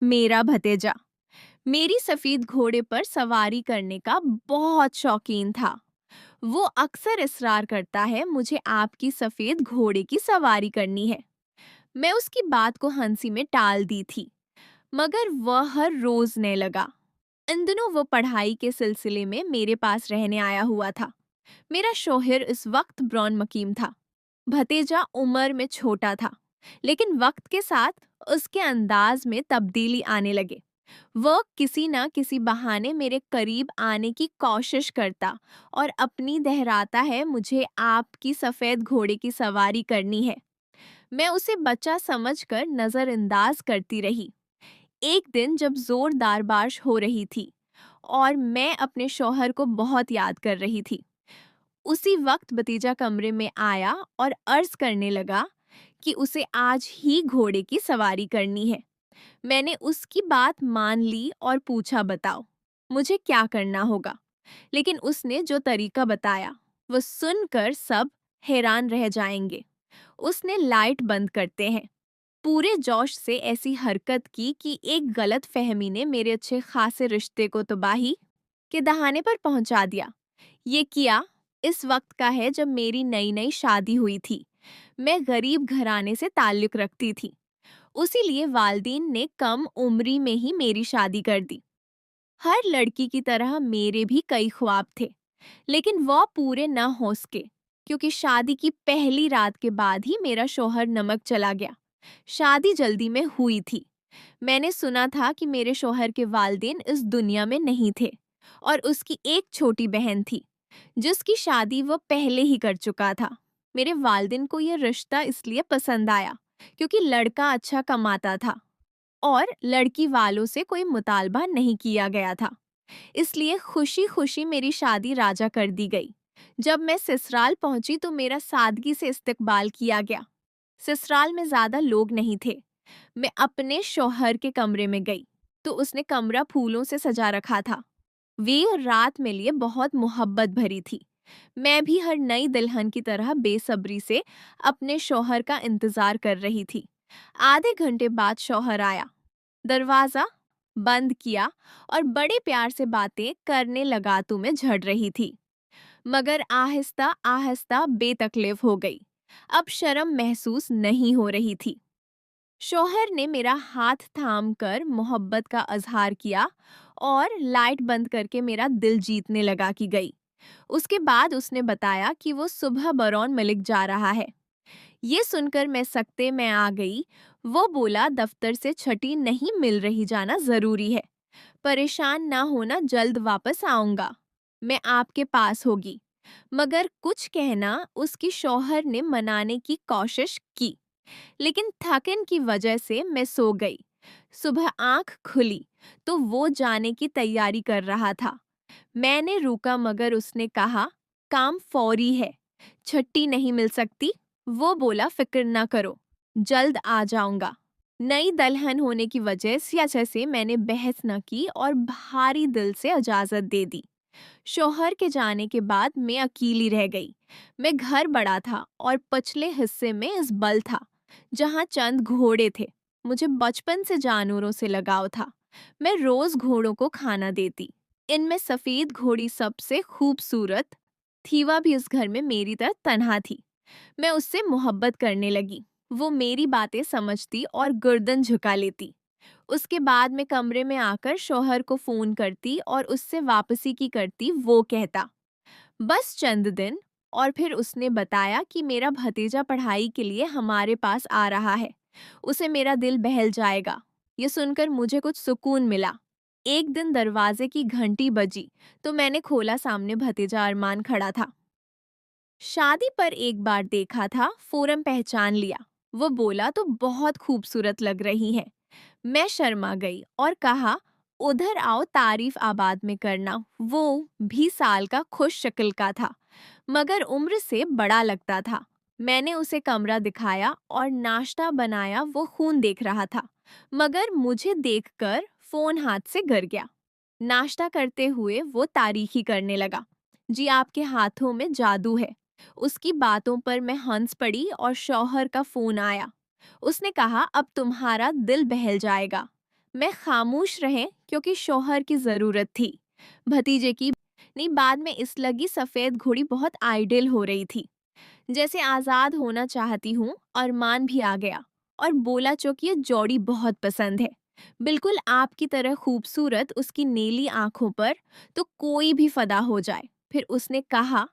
मेरा भतीजा मेरी सफेद घोड़े पर सवारी करने का बहुत शौकीन था। वो अक्सर इसरार करता है मुझे आपकी सफेद घोड़े की सवारी करनी है। मैं उसकी बात को हंसी में टाल दी थी, मगर वह हर रोज ने लगा। इन दिनों वो पढ़ाई के सिलसिले में मेरे पास रहने आया हुआ था। मेरा शौहर इस वक्त ब्रॉन मकीम था। भतीजा उम्र में छोटा था, लेकिन वक्त के साथ उसके अंदाज में तब्दीली आने लगे। वह किसी ना किसी बहाने मेरे करीब आने की कोशिश करता और अपनी दोहराता है मुझे आपकी सफेद घोड़े की सवारी करनी है। मैं उसे बच्चा समझकर नजरअंदाज करती रही। एक दिन जब जोरदार बारिश हो रही थी और मैं अपने शौहर को बहुत याद कर रही थी, उसी वक्त भतीजा कमरे में आया और अर्ज करने लगा कि उसे आज ही घोड़े की सवारी करनी है। मैंने उसकी बात मान ली और पूछा, बताओ मुझे क्या करना होगा। लेकिन उसने जो तरीका बताया वो सुनकर सब हैरान रह जाएंगे। उसने लाइट बंद करते हैं पूरे जोश से ऐसी हरकत की कि एक गलत फहमी ने मेरे अच्छे खासे रिश्ते को तबाही के दहाने पर पहुंचा दिया। ये किया इस वक्त का है जब मेरी नई नई शादी हुई थी। मैं गरीब घराने से ताल्लुक रखती थी, उसी लिए वालदीन ने कम उम्री में ही मेरी शादी कर दी। हर लड़की की तरह मेरे भी कई ख्वाब थे, लेकिन वो पूरे न हो सके, क्योंकि शादी की पहली रात के बाद ही मेरा शौहर नमक चला गया। शादी जल्दी में हुई थी। मैंने सुना था कि मेरे शौहर के वालदेन इस दुनिया में नहीं थे और उसकी एक छोटी बहन थी, जिसकी शादी वो पहले ही कर चुका था। मेरे वालदेन को यह रिश्ता इसलिए पसंद आया क्योंकि लड़का अच्छा कमाता था और लड़की वालों से कोई मुतालबा नहीं किया गया था। इसलिए खुशी खुशी मेरी शादी राजा कर दी गई। जब मैं ससुराल पहुंची तो मेरा सादगी से इस्तकबाल किया गया। ससुराल में ज्यादा लोग नहीं थे। मैं अपने शौहर के कमरे में गई तो उसने कमरा फूलों से सजा रखा था। वे रात मेरे लिए बहुत मोहब्बत भरी थी। मैं भी हर नई दुल्हन की तरह बेसब्री से अपने शौहर का इंतजार कर रही थी। आधे घंटे बाद शौहर आया, दरवाजा बंद किया और बड़े प्यार से बातें करने लगा तो मैं झड़ रही थी, मगर आहिस्ता आहिस्ता बेतकलीफ हो गई। अब शर्म महसूस नहीं हो रही थी। शौहर ने मेरा हाथ थाम कर मोहब्बत का अजहार किया और लाइट बंद करके मेरा दिल जीतने लगा कि गई। उसके बाद उसने बताया कि वो सुबह बरौन मलिक जा रहा है। ये सुनकर मैं सकते में आ गई। वो बोला, दफ्तर से छुट्टी नहीं मिल रही, जाना जरूरी है। परेशान ना होना, जल्द वापस आऊंगा। मैं आपके पास होगी। मगर कुछ कहना उसकी शौहर ने मनाने की कोशिश की, लेकिन थकन की वजह से मैं सो गई। सुबह आंख खुली तो वो जाने की तैयारी कर रहा था। मैंने रुका मगर उसने कहा, काम फौरी है, छुट्टी नहीं मिल सकती। वो बोला, फिक्र ना करो, जल्द आ जाऊंगा। नई दुल्हन होने की वजह से मैंने बहस न की और भारी दिल से इजाजत दे दी। शौहर के जाने के बाद मैं अकेली रह गई। मैं घर बड़ा था और पिछले हिस्से में इस बल था जहाँ चंद घोड़े थे। मुझे बचपन से जानवरों से लगाव था। मैं रोज घोड़ों को खाना देती। इनमें सफेद घोड़ी सबसे खूबसूरत थी। वह भी इस घर में मेरी तरह तन्हा थी। मैं उससे मोहब्बत करने लगी। वो मेरी बातें समझती और गर्दन झुका लेती। उसके बाद मैं कमरे में आकर शौहर को फोन करती और उससे वापसी की करती। वो कहता, बस चंद दिन। और फिर उसने बताया कि मेरा भतीजा पढ़ाई के लिए हमारे पास आ रहा है, उसे मेरा दिल बहल जाएगा। ये सुनकर मुझे कुछ सुकून मिला। एक दिन दरवाजे की घंटी बजी तो मैंने खोला, सामने भतीजा अरमान खड़ा था। शादी पर एक बार देखा था, फौरन पहचान लिया। वो बोला, तो बहुत खूबसूरत लग रही है। मैं शर्मा गई और कहा, उधर आओ, तारीफ आबाद में करना। वो भी साल का खुश शक्ल का था, मगर उम्र से बड़ा लगता था। मैंने उसे कमरा दिखाया और नाश्ता बनाया। वो खून देख रहा था, मगर मुझे देखकर फोन हाथ से गिर गया। नाश्ता करते हुए वो तारीखी करने लगा, जी आपके हाथों में जादू है। उसकी बातों पर मैं हंस पड़ी और शौहर का फोन आया। उसने कहा, अब तुम्हारा दिल बहल जाएगा। मैं खामोश रहे क्योंकि शौहर की जरूरत थी। भतीजे की नहीं, बाद में इस लगी सफेद घोड़ी बहुत आइडियल हो रही थी, जैसे आजाद होना चाहती हूँ। और मान भी आ गया और बोला कि ये जोड़ी बहुत पसंद है, बिल्कुल आपकी तरह खूबसूरत। उसकी नीली आंखों पर तो कोई भी फदा हो जाए। फिर उसने कहा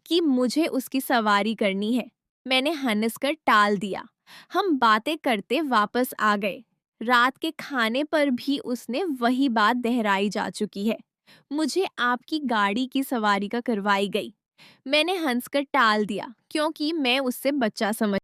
कि मुझे उसकी सवारी करनी है। मैंने हंसकर टाल दिया। हम बातें करते वापस आ गए। रात के खाने पर भी उसने वही बात दोहराई जा चुकी है। मुझे आपकी गाड़ी की सवारी का करवाई गई। मैंने हंसकर टाल दिया क्योंकि मैं उससे बच्चा समझ